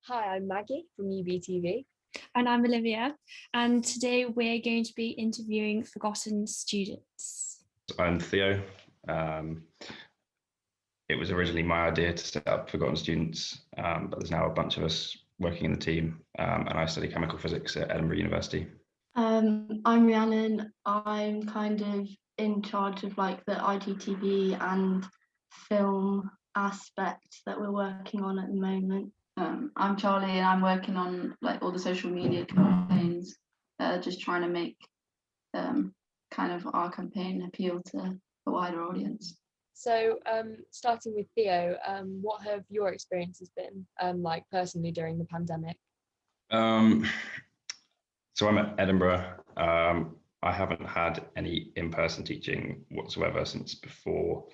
Hi, I'm Maggie from UBTV. And I'm Olivia, and today we're going to be interviewing forgotten students. I'm Theo. It was originally my idea to set up Forgotten Students, but there's now a bunch of us working in the team, and I study chemical physics at Edinburgh University. I'm Rhiannon. I'm kind of in charge of like the IGTV and film aspect that we're working on at the moment. I'm Charlie, and I'm working on like all the social media campaigns, just trying to make kind of our campaign appeal to a wider audience. So, starting with Theo, what have your experiences been like personally during the pandemic? So I'm at Edinburgh. I haven't had any in-person teaching whatsoever since before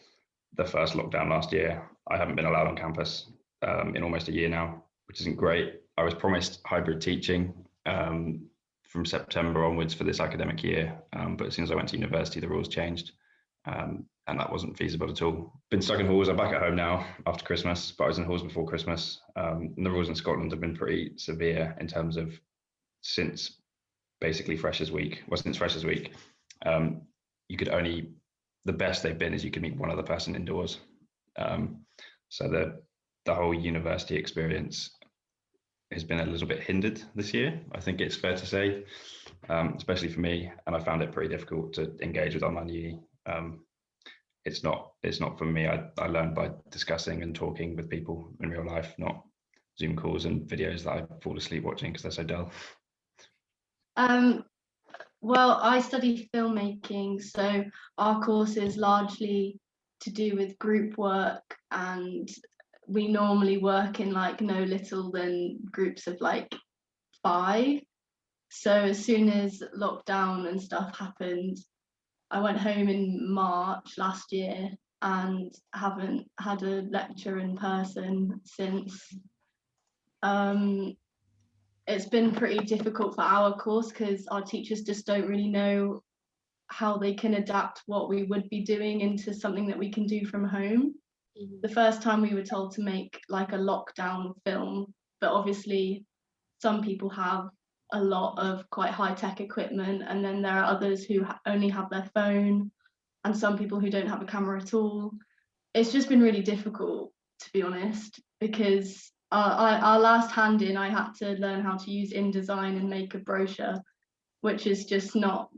the first lockdown last year. I haven't been allowed on campus in almost a year now, which isn't great. I was promised hybrid teaching from September onwards for this academic year, but as soon as I went to university, the rules changed, and that wasn't feasible at all. Been stuck in halls. I'm back at home now after Christmas, but I was in halls before Christmas. And the rules in Scotland have been pretty severe in terms of since basically Freshers Week. Well, since Freshers Week, you could only, the best they've been is you could meet one other person indoors. So the whole university experience has been a little bit hindered this year, I think it's fair to say, especially for me. And I found it pretty difficult to engage with online uni. It's not for me. I learned by discussing and talking with people in real life, not Zoom calls and videos that I fall asleep watching because they're so dull. Well, I study filmmaking, so our course is largely to do with group work, and we normally work in like no little than groups of like 5. So as soon as lockdown and stuff happened, I went home in March last year and haven't had a lecture in person since. It's been pretty difficult for our course because our teachers just don't really know how they can adapt what we would be doing into something that we can do from home. The first time we were told to make like a lockdown film, but obviously some people have a lot of quite high-tech equipment, and then there are others who only have their phone, and some people who don't have a camera at all. It's just been really difficult, to be honest, because our last hand in, I had to learn how to use InDesign and make a brochure, which is just not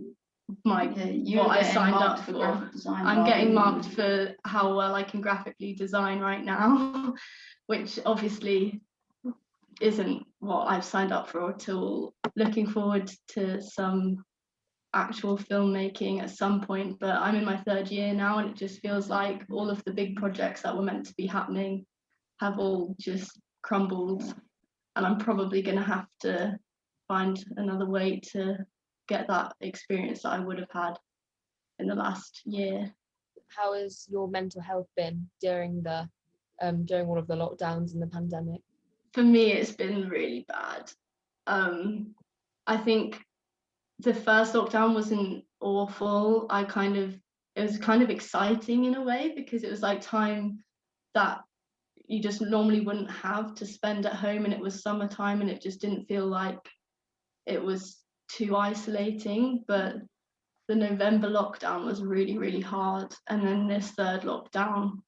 what I signed up for. I'm getting marked for how well I can graphically design right now, which obviously isn't what I've signed up for at all. Looking forward to some actual filmmaking at some point, but I'm in my 3rd year now, and it just feels like all of the big projects that were meant to be happening have all just crumbled, and I'm probably going to have to find another way to get that experience that I would have had in the last year. How has your mental health been during all of the lockdowns and the pandemic? For me, it's been really bad. I think the first lockdown wasn't awful. It was kind of exciting in a way, because it was like time that you just normally wouldn't have to spend at home, and it was summertime, and it just didn't feel like it was too isolating. But the November lockdown was really, really hard, and then this 3rd lockdown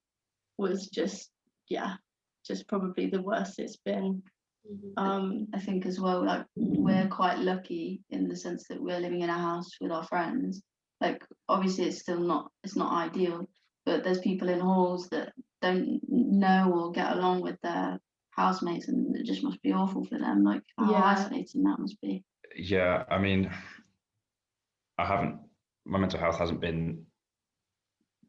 was just probably the worst it's been. I think as well, like, we're quite lucky in the sense that we're living in a house with our friends. Like, obviously it's not ideal, but there's people in halls that don't know or get along with their housemates, and it just must be awful for them, like how isolating that must be. Yeah, I mean, my mental health hasn't been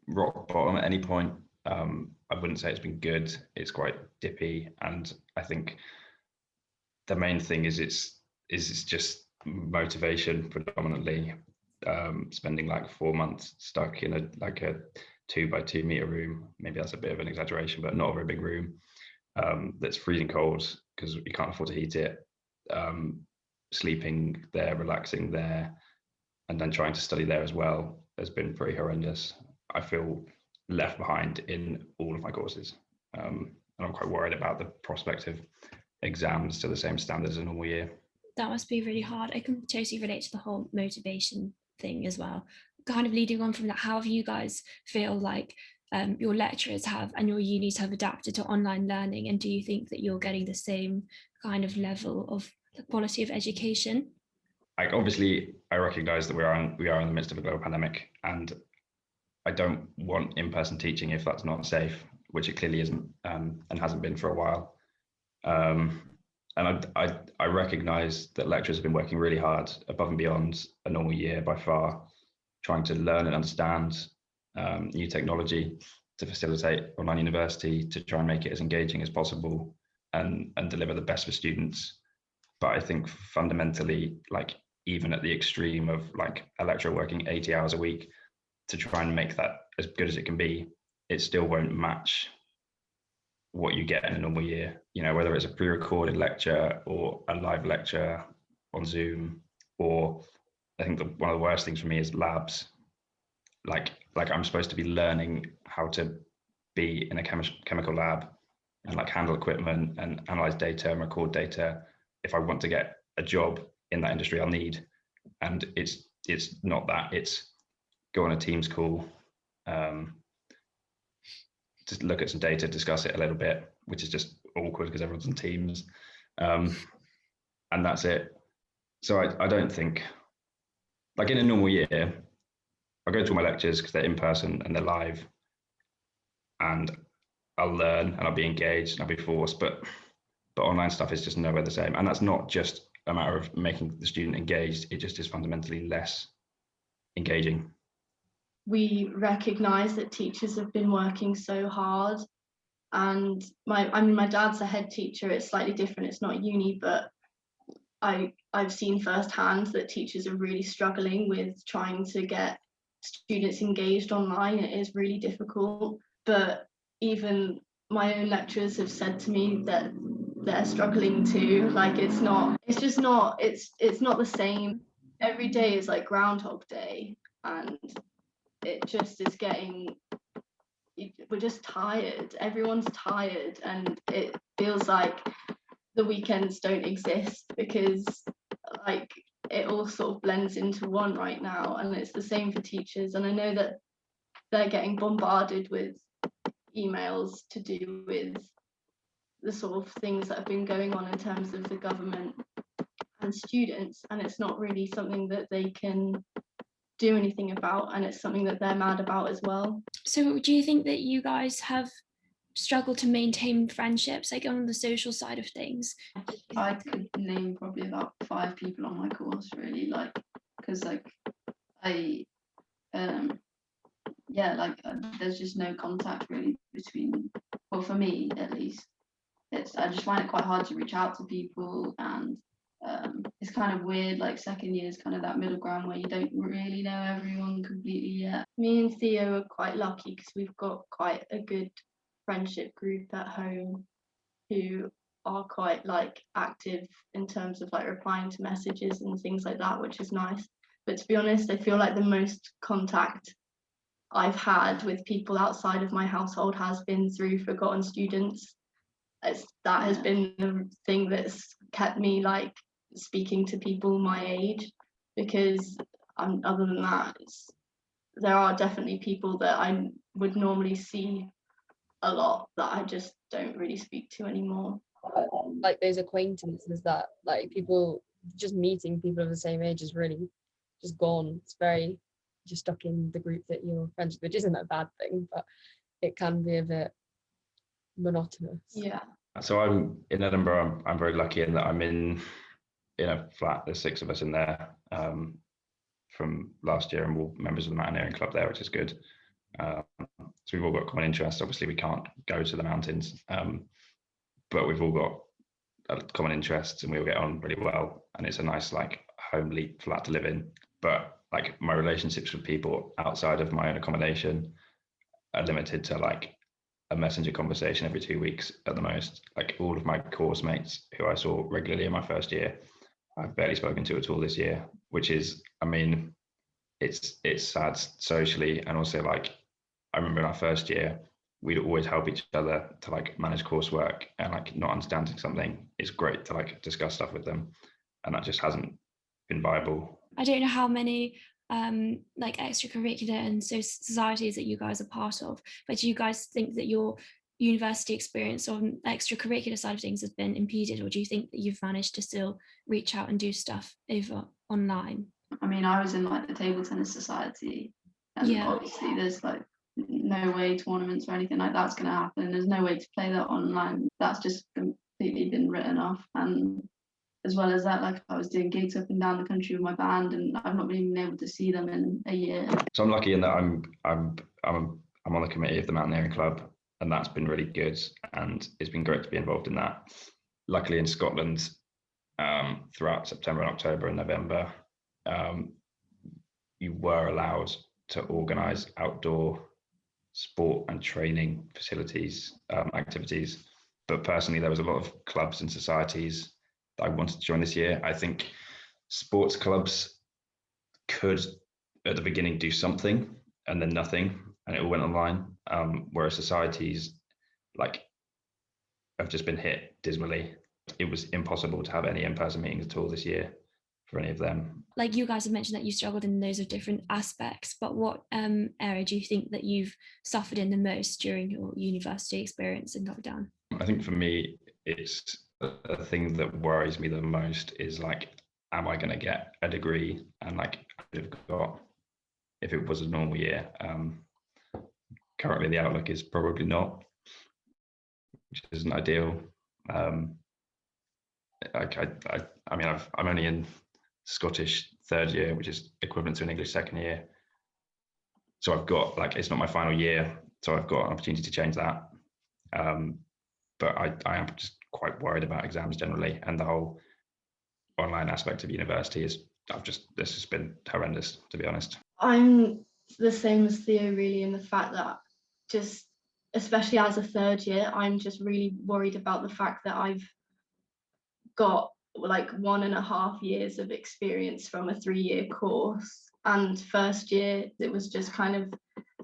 rock bottom at any point. I wouldn't say it's been good. It's quite dippy, and I think the main thing is it's just motivation predominantly. Spending like 4 months stuck in a 2x2 meter room. Maybe that's a bit of an exaggeration, but not a very big room. That's freezing cold because you can't afford to heat it. Sleeping there, relaxing there, and then trying to study there as well has been pretty horrendous. I feel left behind in all of my courses, and I'm quite worried about the prospect of exams to the same standard as a normal year. That must be really hard. I can totally relate to the whole motivation thing as well. Kind of leading on from that, how have you guys feel like your lecturers have and your unis have adapted to online learning, and do you think that you're getting the same kind of level of the quality of education? Obviously, I recognise that we are in the midst of a global pandemic, and I don't want in-person teaching if that's not safe, which it clearly isn't, and hasn't been for a while. And I recognise that lecturers have been working really hard, above and beyond a normal year by far, trying to learn and understand new technology to facilitate online university, to try and make it as engaging as possible and deliver the best for students. But I think fundamentally, like even at the extreme of like a lecturer working 80 hours a week to try and make that as good as it can be, it still won't match what you get in a normal year, whether it's a pre-recorded lecture or a live lecture on Zoom, or I think one of the worst things for me is labs. Like I'm supposed to be learning how to be in a chemical lab and like handle equipment and analyze data and record data if I want to get a job in that industry I'll need. And it's not that, it's go on a Teams call, just look at some data, discuss it a little bit, which is just awkward because everyone's on Teams, and that's it. So I don't think, like in a normal year, I go to all my lectures because they're in person and they're live, and I'll learn and I'll be engaged and I'll be forced, but online stuff is just nowhere the same. And that's not just a matter of making the student engaged, it just is fundamentally less engaging. We recognise that teachers have been working so hard, and my dad's a head teacher. It's slightly different, it's not uni, but I've seen firsthand that teachers are really struggling with trying to get students engaged online. It is really difficult, but even my own lecturers have said to me that they're struggling too. Like it's not the same. Every day is like Groundhog Day, and it just is we're just tired. Everyone's tired, and it feels like the weekends don't exist because like it all sort of blends into one right now. And it's the same for teachers, and I know that they're getting bombarded with emails to do with the sort of things that have been going on in terms of the government and students, and it's not really something that they can do anything about, and it's something that they're mad about as well. So do you think that you guys have struggled to maintain friendships, like on the social side of things? I could name probably about 5 people on my course, really, like, because like there's just no contact really between, well, for me at least, I just find it quite hard to reach out to people, and it's kind of weird, like second year is kind of that middle ground where you don't really know everyone completely yet. Me and Theo are quite lucky because we've got quite a good friendship group at home who are quite like active in terms of like replying to messages and things like that, which is nice. But to be honest, I feel like the most contact I've had with people outside of my household has been through forgotten students. That has been the thing that's kept me like speaking to people my age, because other than that, there are definitely people that I would normally see a lot that I just don't really speak to anymore. Like those acquaintances that like people, just meeting people of the same age is really just gone. It's very just stuck in the group that you're friends with, which isn't a bad thing, but it can be a bit monotonous. Yeah. So I'm in Edinburgh. I'm very lucky in that I'm in a flat. There's 6 of us in there from last year, and we're members of the mountaineering club there, which is good. So we've all got common interests. Obviously, we can't go to the mountains, but we've all got common interests, and we all get on really well. And it's a nice, like, homely flat to live in. But like my relationships with people outside of my own accommodation are limited to like a messenger conversation every 2 weeks at the most. Like all of my course mates who I saw regularly in my first year, I've barely spoken to at all this year, which is, I mean, it's sad socially. And also, like, I remember in our first year, we'd always help each other to like manage coursework, and like not understanding something, it's great to like discuss stuff with them, and that just hasn't been viable. I don't know how many like extracurricular and societies that you guys are part of, but do you guys think that your university experience on extracurricular side of things has been impeded, or do you think that you've managed to still reach out and do stuff over online? I mean, I was in like the table tennis society, and obviously there's like no way tournaments or anything like that's going to happen. There's no way to play that online. That's just completely been written off. And as well as that, like I was doing gigs up and down the country with my band, and I've not been able to see them in a year. So I'm lucky in that I'm on the committee of the Mountaineering Club, and that's been really good, and it's been great to be involved in that. Luckily in Scotland, throughout September and October and November, you were allowed to organise outdoor sport and training facilities, activities. But personally, there was a lot of clubs and societies that I wanted to join this year. I think sports clubs could, at the beginning, do something and then nothing, and it all went online. Whereas societies, like, have just been hit dismally. It was impossible to have any in-person meetings at all this year for any of them. Like you guys have mentioned that you struggled in loads of different aspects, but what area do you think that you've suffered in the most during your university experience in lockdown? I think for me, it's the thing that worries me the most is like, am I going to get a degree? And like, I've got, if it was a normal year. Currently, the outlook is probably not, which isn't ideal. I mean, I'm only in Scottish third year, which is equivalent to an English second year. So I've got, like, it's not my final year, so I've got an opportunity to change that. But I am just quite worried about exams generally, and the whole online aspect of university is, this has been horrendous, to be honest. I'm the same as Theo, really, in the fact that just, especially as a third year, I'm just really worried about the fact that I've got like 1.5 years of experience from a 3-year course, and first year it was just kind of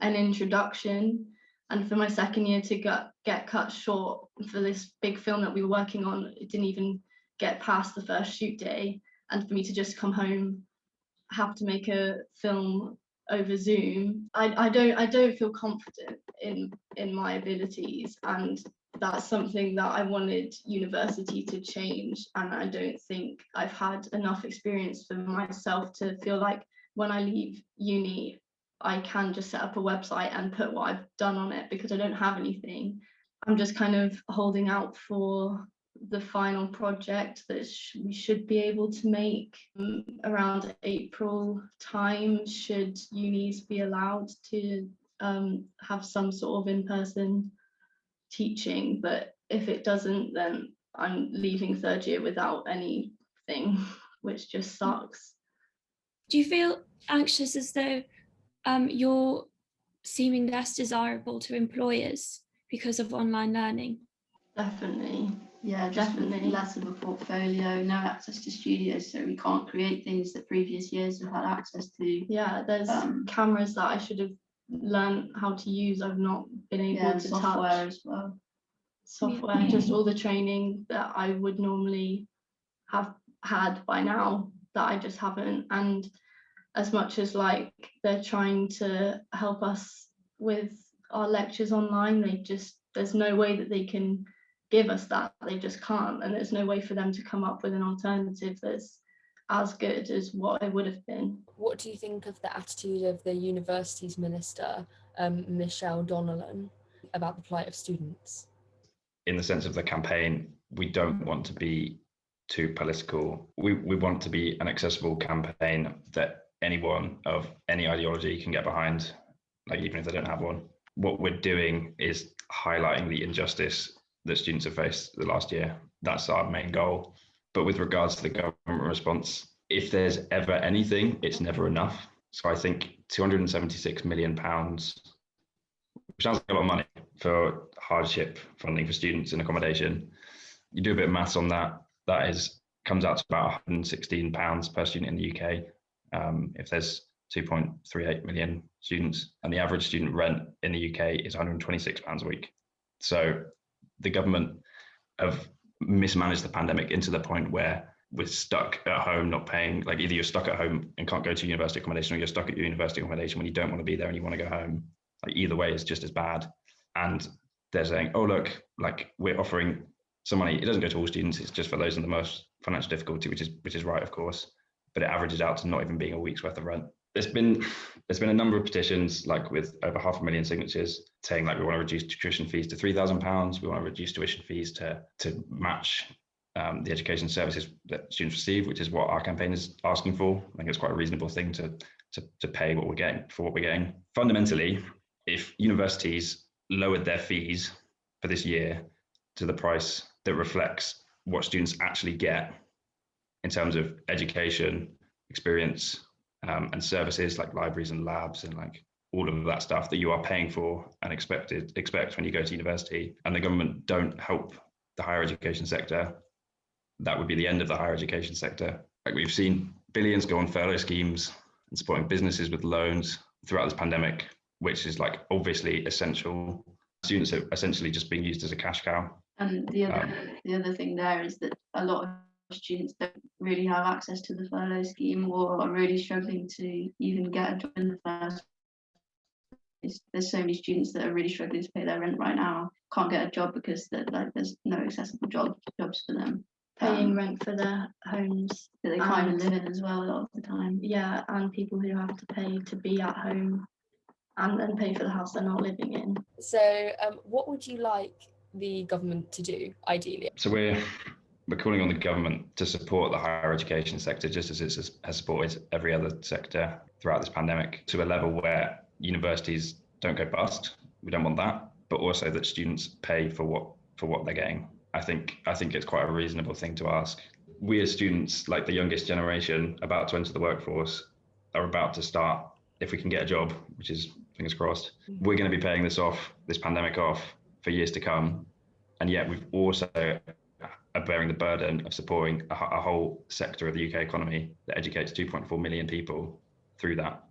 an introduction, and for my second year to get cut short for this big film that we were working on, it didn't even get past the first shoot day, and for me to just come home, have to make a film over Zoom, I don't feel confident in my abilities, and that's something that I wanted university to change, and I don't think I've had enough experience for myself to feel like when I leave uni I can just set up a website and put what I've done on it, because I don't have anything. I'm just kind of holding out for the final project that we should be able to make around April time, should unis be allowed to have some sort of in-person teaching. But if it doesn't, then I'm leaving third year without anything, which just sucks. Do you feel anxious as though you're seeming less desirable to employers because of online learning? Definitely. Yeah, definitely. Less of a portfolio, no access to studios, so we can't create things that previous years have had access to. Yeah, there's cameras that I should have learned how to use, I've not been able to software touch. as well. Software, just all the training that I would normally have had by now that I just haven't. And as much as like they're trying to help us with our lectures online, there's no way that they can give us that. They just can't, and there's no way for them to come up with an alternative that's as good as what it would have been. What do you think of the attitude of the university's minister, Michelle Donnellan, about the plight of students? In the sense of the campaign, we don't want to be too political. We want to be an accessible campaign that anyone of any ideology can get behind, like even if they don't have one. What we're doing is highlighting the injustice that students have faced the last year. That's our main goal. But with regards to the government response, if there's ever anything, it's never enough. So I think £276 million, which sounds like a lot of money for hardship funding for students in accommodation. You do a bit of maths on that, comes out to about £116 per student in the UK. If there's 2.38 million students, and the average student rent in the UK is £126 a week. So the government have mismanaged the pandemic into the point where we're stuck at home not paying. Like, either you're stuck at home and can't go to university accommodation, or you're stuck at your university accommodation when you don't want to be there and you want to go home. Like, either way is just as bad. And they're saying, oh look, like, we're offering some money. It doesn't go to all students, it's just for those in the most financial difficulty, which is right, of course, but it averages out to not even being a week's worth of rent. There's been a number of petitions, like with over 500,000 signatures, saying like, we want to reduce tuition fees to £3,000. We want to reduce tuition fees to match the education services that students receive, which is what our campaign is asking for. I think it's quite a reasonable thing to pay what we're getting for what we're getting. Fundamentally, if universities lowered their fees for this year to the price that reflects what students actually get in terms of education, experience, and services like libraries and labs and like all of that stuff that you are paying for and expect when you go to university, and the government don't help the higher education sector, that would be the end of the higher education sector. Like, we've seen billions go on furlough schemes and supporting businesses with loans throughout this pandemic, which is like obviously essential. Students are essentially just being used as a cash cow. And the other thing there is that a lot of students don't really have access to the furlough scheme, or are really struggling to even get a job in the first place. There's so many students that are really struggling to pay their rent right now, can't get a job because there's no accessible jobs for them. Paying rent for their homes that they can't even live in as well a lot of the time. Yeah, and people who have to pay to be at home and pay for the house they're not living in. So what would you like the government to do, ideally? So we're calling on the government to support the higher education sector, just as it has supported every other sector throughout this pandemic, to a level where universities don't go bust. We don't want that, but also that students pay for what they're getting. I think it's quite a reasonable thing to ask. We as students, like the youngest generation about to enter the workforce, are about to start, if we can get a job, which is fingers crossed, we're going to be paying this pandemic off for years to come. And yet we've also are bearing the burden of supporting a whole sector of the UK economy that educates 2.4 million people through that.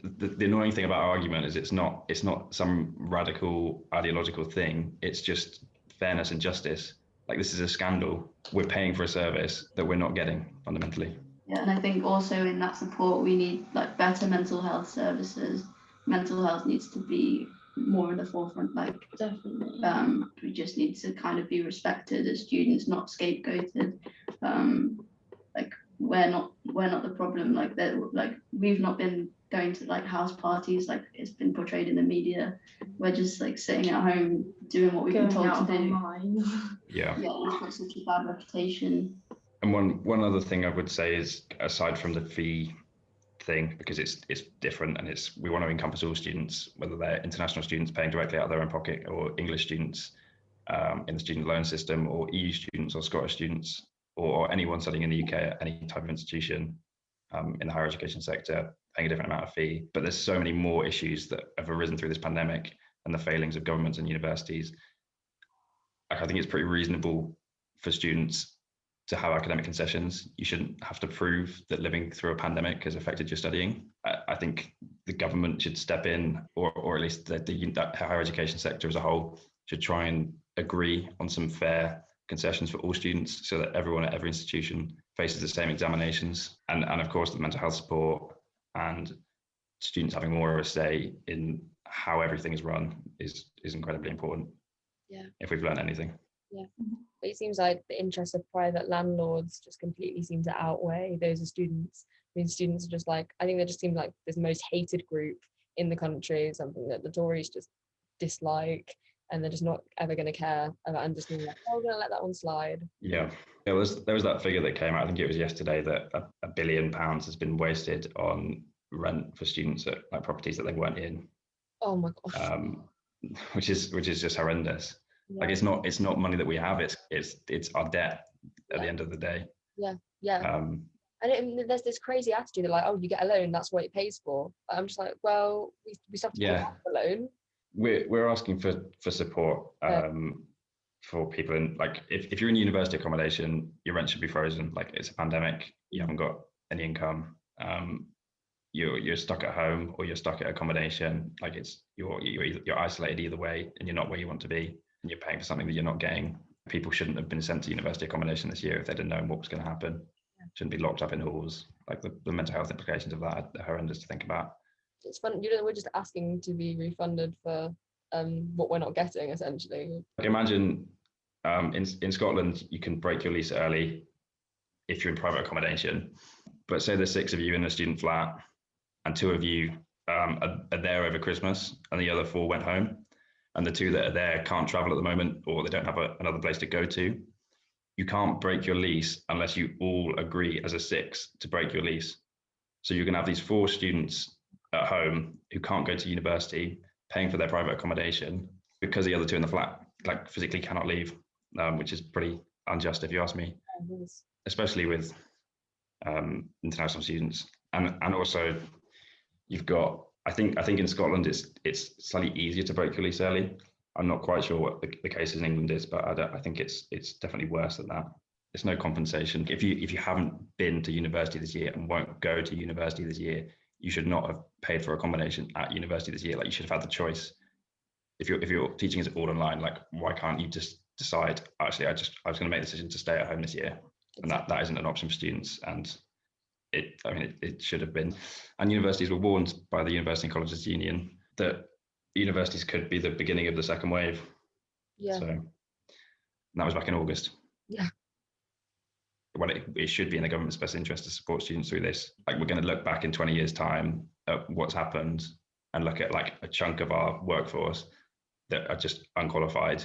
The annoying thing about our argument is it's not some radical ideological thing. It's just fairness and justice. Like, this is a scandal. We're paying for a service that we're not getting, fundamentally. Yeah, and I think also in that support we need like better mental health services. Mental health needs to be more in the forefront. Like, definitely. We just need to kind of be respected as students, not scapegoated. Like, we're not the problem. Like, that, like, we've not been going to like house parties like it's been portrayed in the media. We're just like sitting at home doing what we've been told to do. Yeah, it's got such a bad reputation. And one other thing I would say is, aside from the fee thing, because it's different and we want to encompass all students, whether they're international students paying directly out of their own pocket, or English students in the student loan system, or EU students or Scottish students, or anyone studying in the UK at any type of institution in the higher education sector, paying a different amount of fee. But there's so many more issues that have arisen through this pandemic and the failings of governments and universities. I think it's pretty reasonable for students to have academic concessions. You shouldn't have to prove that living through a pandemic has affected your studying. I think the government should step in, or at least the higher education sector as a whole should try and agree on some fair concessions for all students, so that everyone at every institution faces the same examinations. And of course, the mental health support and students having more of a say in how everything is run is incredibly important. Yeah. If we've learned anything. Yeah. But it seems like the interests of private landlords just completely seem to outweigh those of students. I mean, students are just like, I think they just seem like this most hated group in the country, something that the Tories just dislike, and they're just not ever going to care about, and just being like, oh, we're going to let that one slide. Yeah. There was that figure that came out, I think it was yesterday, that £1 billion has been wasted on rent for students at like properties that they weren't in. Oh my gosh. Which is just horrendous. Yeah. Like, it's not money that we have, it's our debt at the end of the day. Yeah. And there's this crazy attitude that like, oh, you get a loan, that's what it pays for. I'm just like, well, we still have to pay off the loan. We're asking for support for people in, like, if you're in university accommodation, your rent should be frozen. Like, it's a pandemic, you haven't got any income. you're stuck at home or you're stuck at accommodation. Like you're isolated either way, and you're not where you want to be, and you're paying for something that you're not getting. People shouldn't have been sent to university accommodation this year if they didn't know what was going to happen. Shouldn't be locked up in halls. Like the mental health implications of that are horrendous to think about. It's fun. We're just asking to be refunded for what we're not getting, essentially. Like imagine in Scotland, you can break your lease early if you're in private accommodation. But say there's 6 of you in a student flat, and 2 of you are there over Christmas, and the other 4 went home, and the 2 that are there can't travel at the moment, or they don't have another place to go to. You can't break your lease unless you all agree as a 6 to break your lease. So you're going to have these 4 students at home who can't go to university, paying for their private accommodation because the other 2 in the flat like physically cannot leave, which is pretty unjust if you ask me, especially with international students. And also you've got, I think in Scotland it's slightly easier to break your lease early. I'm not quite sure what the case in England is, but I think it's definitely worse than that. There's no compensation. If you haven't been to university this year and won't go to university this year, you should not have paid for accommodation at university this year. Like you should have had the choice. If your teaching is all online, like why can't you just decide, actually I was going to make the decision to stay at home this year? And that isn't an option for students. And it should have been. And universities were warned by the University and Colleges Union that universities could be the beginning of the second wave. Yeah. So that was back in August. Yeah. Well, it should be in the government's best interest to support students through this. Like we're going to look back in 20 years' time at what's happened and look at like a chunk of our workforce that are just unqualified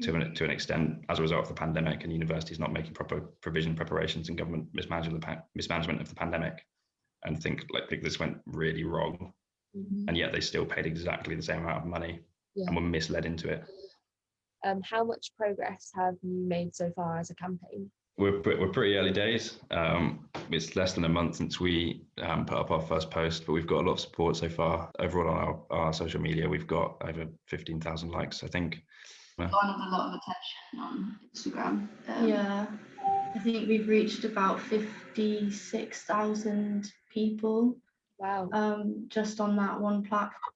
to an extent as a result of the pandemic, and universities not making proper preparations and government mismanagement of the pandemic, and think this went really wrong. And yet they still paid exactly the same amount of money and were misled into it. How much progress have you made so far as a campaign? We're pretty early days. It's less than a month since we put up our first post, but we've got a lot of support so far. Overall on our social media, we've got over 15,000 likes, I think. Garnered a lot of attention on Instagram. Yeah, I think we've reached about 56,000 people. Wow. Just on that one platform.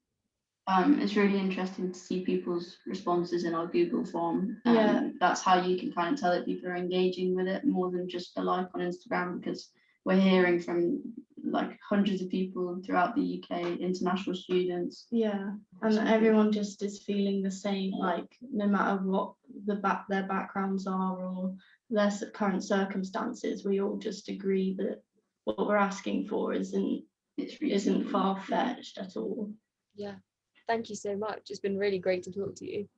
It's really interesting to see people's responses in our Google form. Yeah. That's how you can kind of tell that people are engaging with it more than just a like on Instagram, because we're hearing from like hundreds of people throughout the UK, international students. Yeah, and everyone just is feeling the same, like no matter what their backgrounds are or their current circumstances, we all just agree that what we're asking for isn't far-fetched at all. Yeah, thank you so much. It's been really great to talk to you.